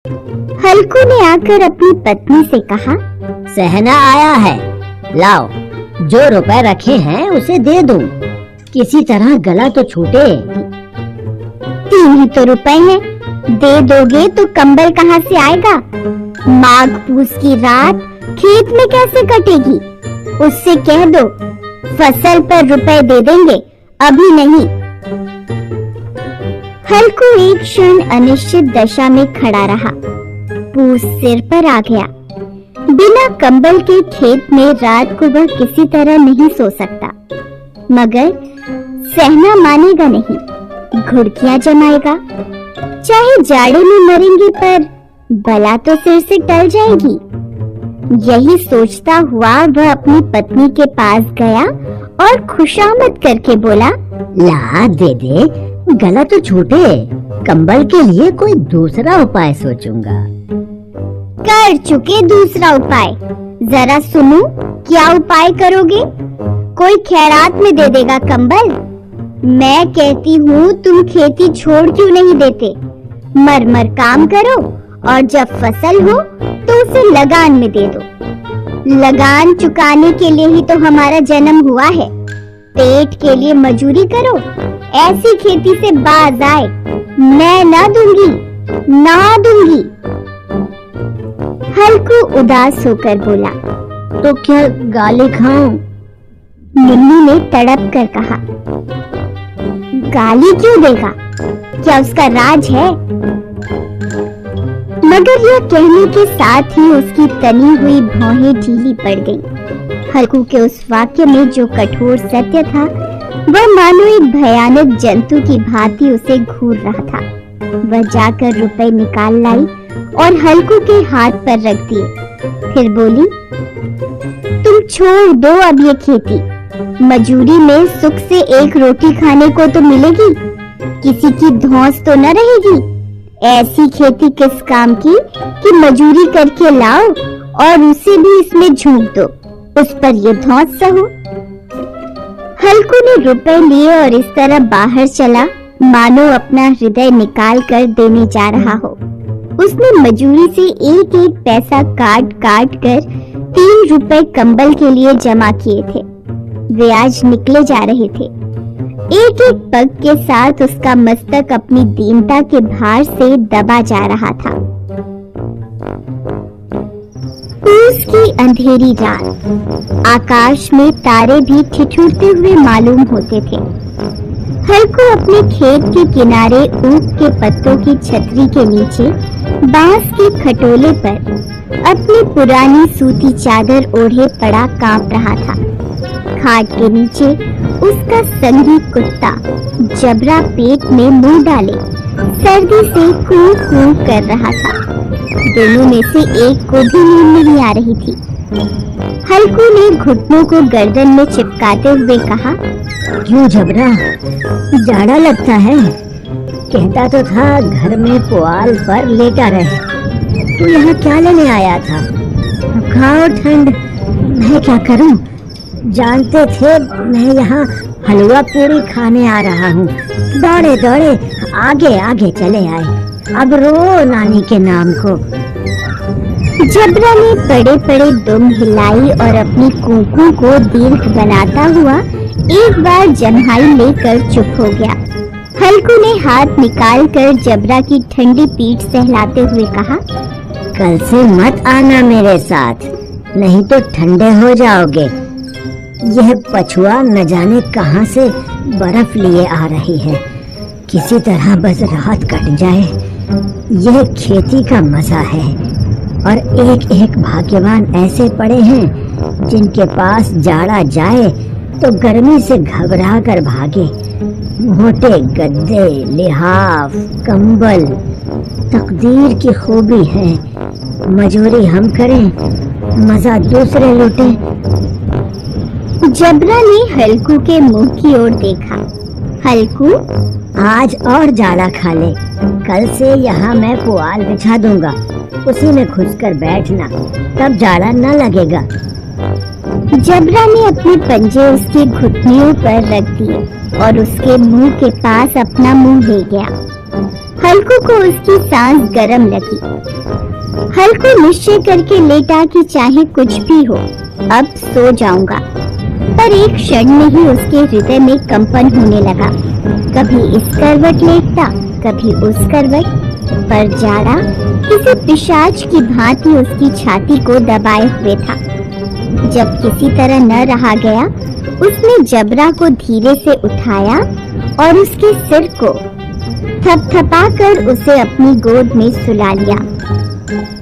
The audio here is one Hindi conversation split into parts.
हल्कू ने आकर अपनी पत्नी से कहा, सहना आया है, लाओ जो रुपए रखे हैं उसे दे दूं, किसी तरह गला तो छूटे। 3 ही तो रुपए हैं, दे दोगे तो कंबल कहाँ से आएगा? माघ पूस की रात खेत में कैसे कटेगी? उससे कह दो फसल पर रुपए दे देंगे, अभी नहीं। हल्कू एक क्षण अनिश्चित दशा में खड़ा रहा। पूस सिर पर आ गया। बिना कंबल के खेत में रात को वह किसी तरह नहीं सो सकता, मगर सहना मानेगा नहीं, घुड़कियां जमाएगा। चाहे जाड़े में मरेंगे पर बला तो सिर से टल जाएगी। यही सोचता हुआ वह अपनी पत्नी के पास गया और खुशामद करके बोला, ला दे दे, गला तो छूटे, कंबल के लिए कोई दूसरा उपाय सोचूंगा। कर चुके दूसरा उपाय, जरा सुनो क्या उपाय करोगे? कोई खैरात में दे देगा कंबल? मैं कहती हूँ तुम खेती छोड़ क्यों नहीं देते? मर मर काम करो और जब फसल हो तो उसे लगान में दे दो। लगान चुकाने के लिए ही तो हमारा जन्म हुआ है। पेट के लिए मजूरी करो, ऐसी खेती से बाज आए। मैं ना दूंगी, ना दूंगी। हल्कू उदास होकर बोला, तो क्या गाली खाऊं? मुन्नी ने तड़प कर कहा, गाली क्यों देगा? क्या उसका राज है? मगर यह कहने के साथ ही उसकी तनी हुई भौहें ढीली पड़ गईं। हल्कू के उस वाक्य में जो कठोर सत्य था, वह मानो एक भयानक जंतु की भांति उसे घूर रहा था। वह जाकर रुपए निकाल लाई और हल्कू के हाथ पर रख दिए। फिर बोली, तुम छोड़ दो अब ये खेती। मजूरी में सुख से एक रोटी खाने को तो मिलेगी, किसी की धौंस तो न रहेगी। ऐसी खेती किस काम की कि मजूरी करके लाओ और उसे भी इसमें झोंक दो, उस पर ये धौंस सहो। हल्कू ने रुपए लिए और इस तरह बाहर चला मानो अपना हृदय निकाल कर देने जा रहा हो। उसने मजूरी से एक एक पैसा काट काट कर 3 रुपए कंबल के लिए जमा किए थे। वे आज निकले जा रहे थे। एक एक पग के साथ उसका मस्तक अपनी दीनता के भार से दबा जा रहा था। पूस की अंधेरी रात, आकाश में तारे भी ठिठुरते हुए मालूम होते थे। हल्कू अपने खेत के किनारे ऊख के पत्तों की छतरी के नीचे बांस के खटोले पर अपनी पुरानी सूती चादर ओढ़े पड़ा कांप रहा था। खाट के नीचे उसका संगी कुत्ता जबरा पेट में मुंह डाले सर्दी से कूं कूं कर रहा था। दोनों में से एक को भी नींद नहीं आ रही थी। हल्कू ने घुटनों को गर्दन में चिपकाते हुए कहा, क्यों जबरा, जाड़ा लगता है? कहता तो था घर में पुआल पर लेटा रहे। तू यहाँ क्या लेने आया था? खाओ ठंड, मैं क्या करूं? जानते थे मैं यहाँ हलवा पूरी खाने आ रहा हूँ। दौड़े दौड़े आगे आगे चले आए। अब रो नानी के नाम को। जबरा ने पड़े पड़े दुम हिलाई और अपनी कूकों को दीर्घ बनाता हुआ एक बार जम्हाई लेकर चुप हो गया। हल्कू ने हाथ निकाल कर जबरा की ठंडी पीठ सहलाते हुए कहा, कल से मत आना मेरे साथ, नहीं तो ठंडे हो जाओगे। यह पछुआ न जाने कहां से बर्फ लिए आ रही है। किसी तरह बस रात कट जाए। यह खेती का मजा है और एक एक भाग्यवान ऐसे पड़े हैं जिनके पास जाड़ा जाए तो गर्मी से घबरा कर भागे। मोटे गद्दे, लिहाफ, कंबल तकदीर की खूबी है। मजूरी हम करें, मजा दूसरे लूटे। जबरा ने हल्कू के मुंह की ओर देखा। हल्कू, आज और जाड़ा खा ले। कल से यहाँ मैं पुआल बिछा दूंगा, उसी में घुसकर बैठना, तब जाड़ा न लगेगा। जबरा ने अपने पंजे उसके घुटनियों पर रख दिए और उसके मुंह के पास अपना मुंह ले गया। हल्कू को उसकी सांस गर्म लगी। हल्कू निश्चय करके लेटा कि चाहे कुछ भी हो, अब सो जाऊंगा। पर एक क्षण में ही उसके हृदय में कंपन होने लगा। कभी इस करवट लेटता, कभी उस करवट, पर जाड़ा किसी पिशाच की भांति उसकी छाती को दबाए हुए था। जब किसी तरह न रहा गया, उसने जबरा को धीरे से उठाया और उसके सिर को थपथपाकर उसे अपनी गोद में सुला लिया।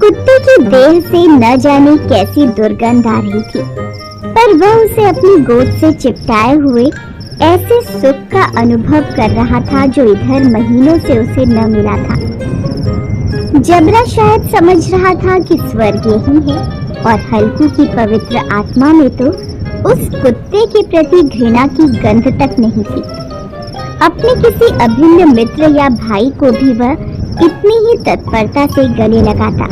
कुत्ते की देह से न जाने कैसी दुर्गंध आ रही थी, पर वह उसे अपनी गोद से चिपटाए हुए ऐसे सुख का अनुभव कर रहा था जो इधर महीनों से उसे न मिला था। जबरा शायद समझ रहा था कि स्वर्ग यही है, और हल्कू की पवित्र आत्मा में तो उस कुत्ते के प्रति घृणा की गंध तक नहीं थी। अपने किसी अभिन्न मित्र या भाई को भी वह इतनी ही तत्परता से गले लगाता।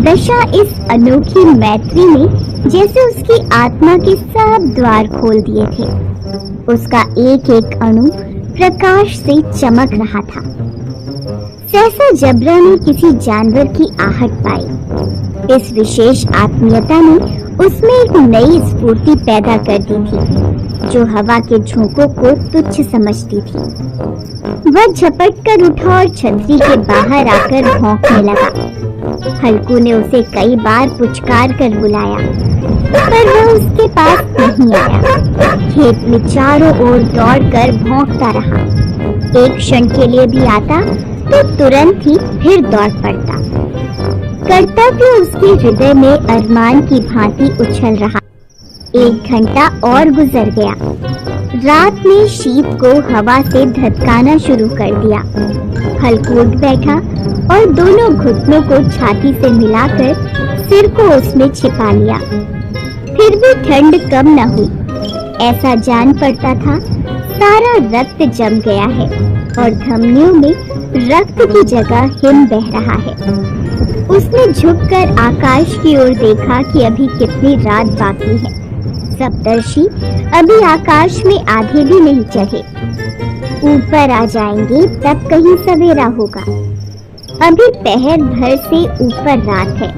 दशा इस अनोखी मैत्री ने जैसे उसकी आत्मा के सब द्वार खोल दिए थे। उसका एक एक अणु प्रकाश से चमक रहा था। सहसा जबरा ने किसी जानवर की आहट पाई। इस विशेष आत्मीयता ने उसमें एक नई स्फूर्ति पैदा कर दी थी, जो हवा के झोंकों को तुच्छ समझती थी। वह झपट कर उठा और छतरी के बाहर आकर भौंकने लगा। हल्कू ने उसे कई बार पुचकार कर बुलाया, पर वह उसके पास नहीं आया। खेत में चारों ओर दौड़कर भौंकता रहा। एक क्षण के लिए भी आता तो तुरंत ही फिर दौड़ पड़ता। कर्तव्य उसके हृदय में अरमान की भांति उछल रहा। 1 घंटा और गुजर गया। रात ने शीत को हवा से धधकाना शुरू कर दिया। हल्कू उठ बैठा और दोनों घुटनों को छाती से मिलाकर सिर को उसमें छिपा लिया। फिर भी ठंड कम न हुई। ऐसा जान पड़ता था सारा रक्त जम गया है और धमनियों में रक्त की जगह हिम बह रहा है। उसने झुककर आकाश की ओर देखा कि अभी कितनी रात बाकी है। सप्तर्षि अभी आकाश में आधे भी नहीं चढ़े। ऊपर आ जाएंगे तब कहीं सवेरा होगा। अभी पहर भर से ऊपर रात है।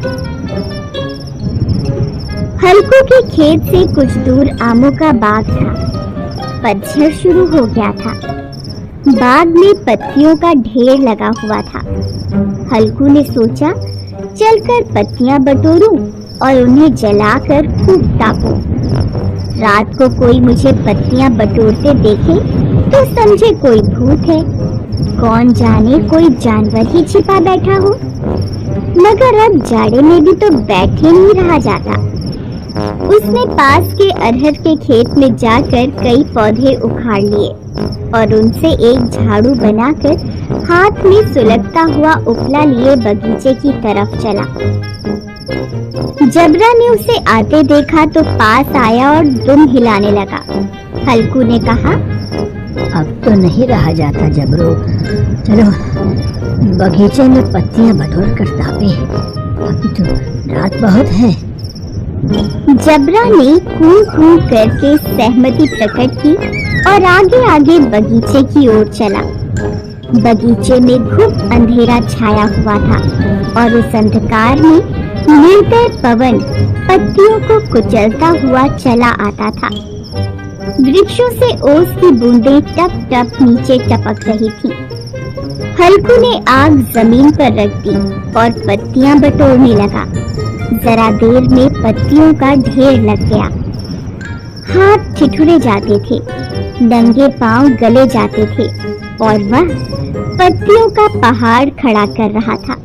हल्कू के खेत से कुछ दूर आमों का बाग था। पतझड़ शुरू हो गया था। बाग में पत्तियों का ढेर लगा हुआ था। हल्कू ने सोचा, चलकर पत्तियां बटोरूं और उन्हें जलाकर खूब तापूं। रात को कोई मुझे पत्तियां बटोरते देखे तो समझे कोई भूत है। कौन जाने कोई जानवर ही छिपा बैठा हो। मगर अब जाड़े में भी तो बैठे नहीं रहा जाता। उसने पास के अरहर के खेत में जाकर कई पौधे उखाड़ लिए और उनसे एक झाड़ू बनाकर हाथ में सुलगता हुआ उपला लिए बगीचे की तरफ चला। जबरा ने उसे आते देखा तो पास आया और दुम हिलाने लगा। हल्कू ने कहा, अब तो नहीं रहा जाता जबरो, चलो बगीचे में पत्तियां बटोर कर तापे। अभी तो रात बहुत है। जबरा ने कूं कूं करके सहमति प्रकट की और आगे आगे बगीचे की ओर चला। बगीचे में घुप अंधेरा छाया हुआ था और उस अंधकार में निर्दय पवन पत्तियों को कुचलता हुआ चला आता था। वृक्षों से ओस की बूंदें टप टप नीचे टपक रही थी। हल्कू ने आग जमीन पर रख दी और पत्तियां बटोरने लगा। जरा देर में पत्तियों का ढेर लग गया। हाथ ठिठुरे जाते थे, नंगे पांव गले जाते थे और वह पत्तियों का पहाड़ खड़ा कर रहा था।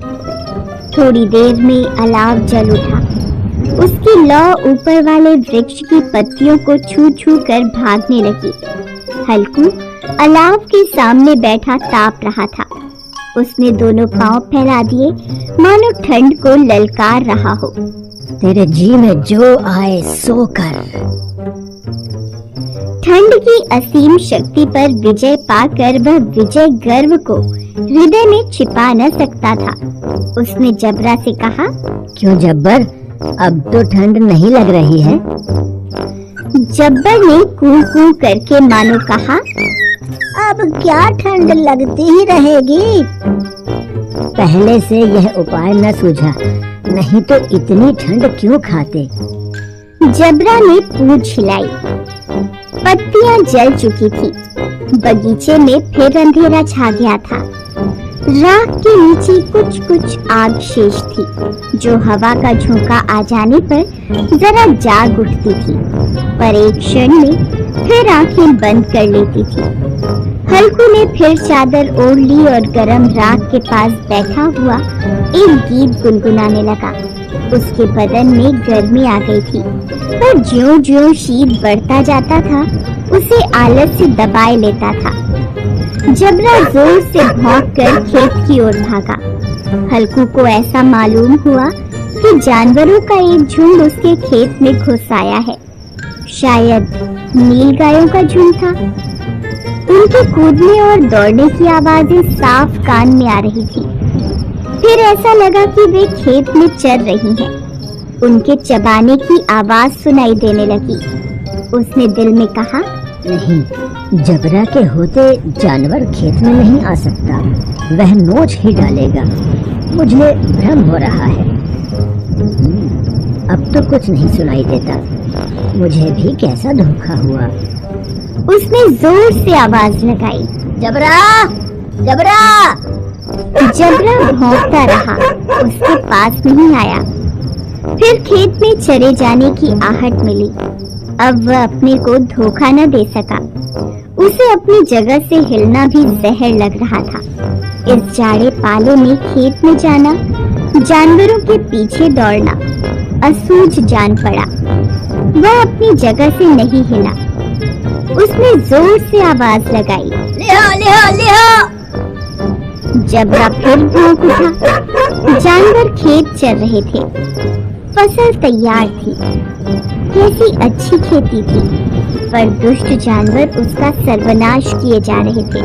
थोड़ी देर में अलाव जल उठा। उसकी लौ ऊपर वाले वृक्ष की पत्तियों को छू छू कर भागने लगी। हल्कू अलाव के सामने बैठा ताप रहा था। उसने दोनों पांव फैला दिए, मानो ठंड को ललकार रहा हो। तेरे जी में जो आए सो कर। ठंड की असीम शक्ति पर विजय पाकर वह विजय गर्व को हृदय में छिपा न सकता था। उसने जबरा से कहा, क्यों जब्बर, अब तो ठंड नहीं लग रही है? जब्बर ने कूं कूं करके मानो कहा, अब क्या ठंड लगती ही रहेगी। पहले से यह उपाय न सूझा, नहीं तो इतनी ठंड क्यों खाते। जबरा ने पूंछ हिलाई। पत्तियां जल चुकी थी। बगीचे में फिर अंधेरा छा गया था। राख के नीचे कुछ कुछ आग शेष थी, जो हवा का झोंका आ जाने पर जरा जाग उठती थी, पर एक क्षण में फिर आंखें बंद कर लेती थी। हल्कू ने फिर चादर ओढ़ ली और गरम राख के पास बैठा हुआ एक गीत गुनगुनाने लगा। उसके बदन में गर्मी आ गई थी, पर ज्यों-ज्यों शीत बढ़ता जाता था, उसे आलस से दबाए लेता था। जबरा जोर से भौंककर खेत की ओर भागा। हल्कू को ऐसा मालूम हुआ कि जानवरों का एक झुंड उसके खेत में घुस आया है। शायद नील गायों का झुंड था। उनके कूदने और दौड़ने की आवाजें साफ कान में आ रही थी। फिर ऐसा लगा कि वे खेत में चर रही हैं। उनके चबाने की आवाज सुनाई देने लगी। उसने दिल में कहा, नहीं, जबरा के होते जानवर खेत में नहीं आ सकता। वह नोच ही डालेगा। मुझे भ्रम हो रहा है। अब तो कुछ नहीं सुनाई देता। मुझे भी कैसा धोखा हुआ। उसने जोर से आवाज लगाई, जबरा, जबरा। जबरा भौंकता रहा, उसके पास नहीं आया। फिर खेत में चरे जाने की आहट मिली। अब वह अपने को धोखा न दे सका। उसे अपनी जगह से हिलना भी जहर लग रहा था। इस जाड़े पाले में खेत में जाना, जानवरों के पीछे दौड़ना असूझ जान पड़ा। वह अपनी जगह से नहीं हिला। उसने जोर से आवाज लगाई, लिहो, लिहो, लिहो। जबरा फिर भौंक उठा। जानवर खेत चल रहे थे। फसल तैयार थी। कैसी अच्छी खेती थी, पर दुष्ट जानवर उसका सर्वनाश किए जा रहे थे।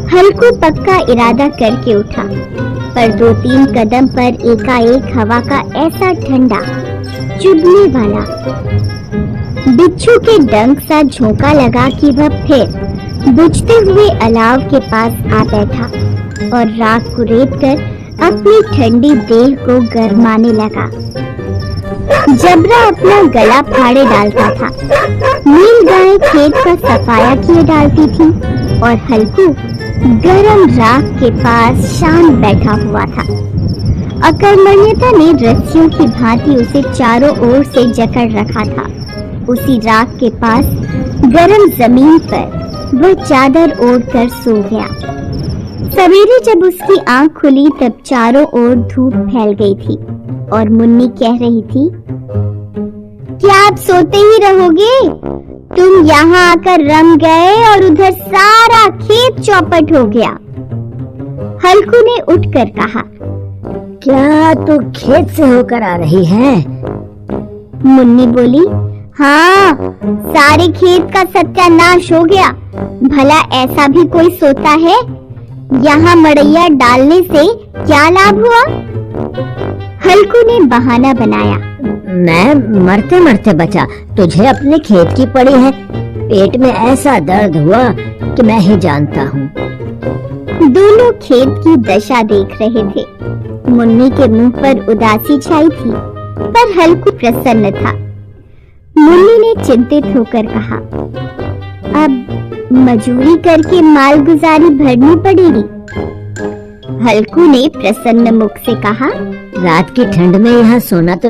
हल्कू पक्का इरादा करके उठा, पर 2-3 कदम पर एकाएक हवा का ऐसा ठंडा चुभने वाला बिच्छू के डंक सा झोंका लगा कि वह फिर बुझते हुए अलाव के पास आ बैठा और राख को रेतकर अपनी ठंडी देह को गरमाने लगा। जबरा अपना गला फाड़े डालता था। नील गाय खेत का सफाया किए डालती थी और हल्कू गरम राख के पास शांत बैठा हुआ था। अकर्मण्यता ने रस्सियों की भांति उसे चारों ओर से जकड़ रखा था। उसी राख के पास गरम जमीन पर वह चादर ओढ़कर सो गया। सवेरे जब उसकी आंख खुली तब चारों ओर धूप फैल गई थी और मुन्नी कह रही थी, क्या आप सोते ही रहोगे? तुम यहाँ आकर रम गए और उधर सारा खेत चौपट हो गया। हल्कू ने उठकर कहा, क्या तू खेत से होकर आ रही है? मुन्नी बोली, हाँ, सारे खेत का सत्यानाश हो गया। भला ऐसा भी कोई सोता है? यहाँ मड़ैया डालने से क्या लाभ हुआ? हल्कू ने बहाना बनाया, मैं मरते मरते बचा। तुझे अपने खेत की पड़ी है। पेट में ऐसा दर्द हुआ कि मैं ही जानता हूँ। दोनों खेत की दशा देख रहे थे। मुन्नी के मुंह पर उदासी छाई थी, पर हल्कू प्रसन्न था। मुन्नी ने चिंतित होकर कहा, अब मजूरी करके माल गुजारी भरनी पड़ेगी। हल्कू ने प्रसन्न मुख से कहा, रात की ठंड में यहाँ सोना तो